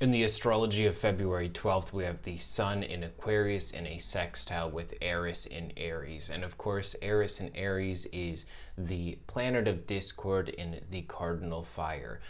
In the astrology of February 12th, we have the Sun in Aquarius in a sextile with Eris in Aries. And of course, Eris in Aries is the planet of discord in the cardinal fire.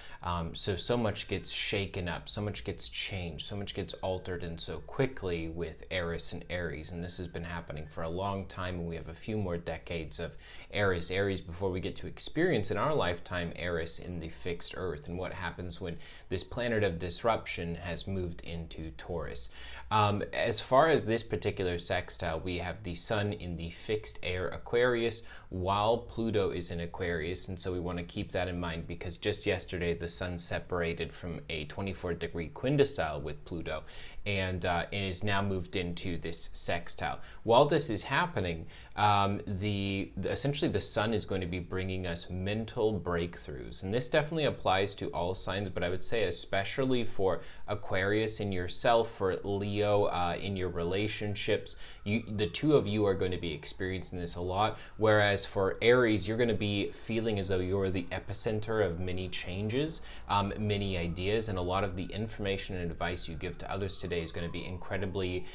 So much gets shaken up, so much gets changed, so much gets altered, and so quickly with Eris in Aries. And this has been happening for a long time, and we have a few more decades of Aries before we get to experience in our lifetime Eris in the fixed earth and what happens when this planet of disruption has moved into Taurus. As far as this particular sextile, we have the Sun in the fixed air Aquarius while Pluto is in Aquarius, and so we want to keep that in mind because just yesterday the Sun separated from a 24-degree quindicile with Pluto and it is now moved into this sextile. While this is happening, essentially the Sun is going to be bringing us mental breakthroughs, and this definitely applies to all signs, but I would say especially for Aquarius in yourself, for Leo in your relationships. The two of you are going to be experiencing this a lot, whereas for Aries, you're going to be feeling as though you're the epicenter of many changes, many ideas, and a lot of the information and advice you give to others today is going to be incredibly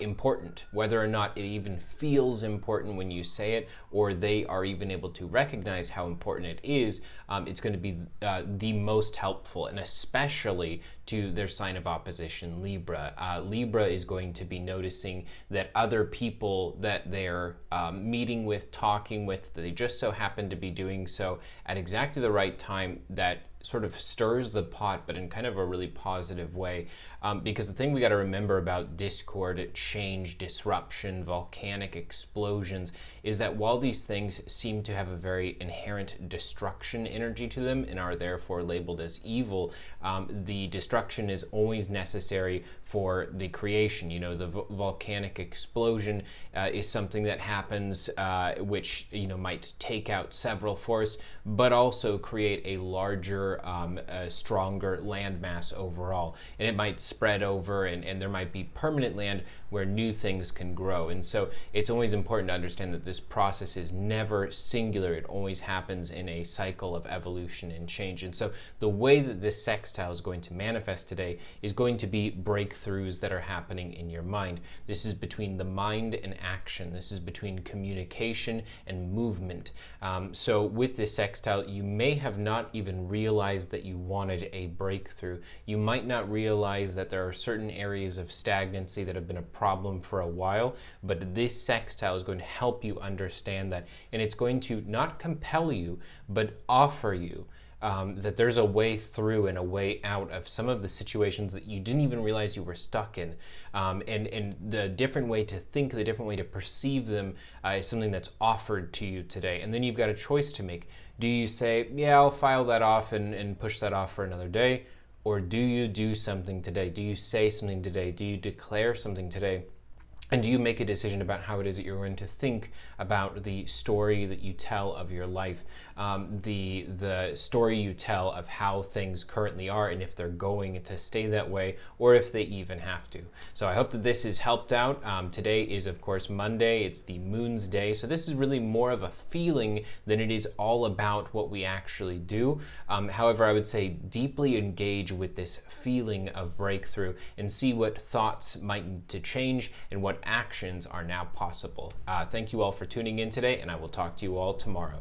important, whether or not it even feels important when you say it, or they are even able to recognize how important it is. It's going to be the most helpful, and especially to their sign of opposition, Libra. Libra is going to be noticing that other people that they're meeting with, talking with, that they just so happen to be doing so at exactly the right time, that sort of stirs the pot, but in kind of a really positive way. Because the thing we got to remember about discord, change, disruption, volcanic explosions, is that while these things seem to have a very inherent destruction energy to them and are therefore labeled as evil, the destruction is always necessary for the creation. You know, the volcanic explosion is something that happens which, you know, might take out several forests, but also create a larger, a stronger landmass overall. And it might spread over, and there might be permanent land where new things can grow. And so it's always important to understand that this process is never singular. It always happens in a cycle of evolution and change. And so the way that this sextile is going to manifest today is going to be breakthroughs that are happening in your mind. This is between the mind and action. This is between communication and movement. So with this sextile, you may have not even realized that you wanted a breakthrough. You might not realize that there are certain areas of stagnancy that have been a problem for a while, but this sextile is going to help you understand that, and it's going to not compel you, but offer you that there's a way through and a way out of some of the situations that you didn't even realize you were stuck in. And the different way to think, the different way to perceive them is something that's offered to you today. And then you've got a choice to make. Do you say, yeah, I'll file that off and push that off for another day? Or do you do something today? Do you say something today? Do you declare something today? And do you make a decision about how it is that you're going to think about the story that you tell of your life, the story you tell of how things currently are, and if they're going to stay that way, or if they even have to. So I hope that this has helped out. Today is, of course, Monday. It's the moon's day. So this is really more of a feeling than it is all about what we actually do. However, I would say deeply engage with this feeling of breakthrough and see what thoughts might need to change and what actions are now possible. Thank you all for tuning in today, and I will talk to you all tomorrow.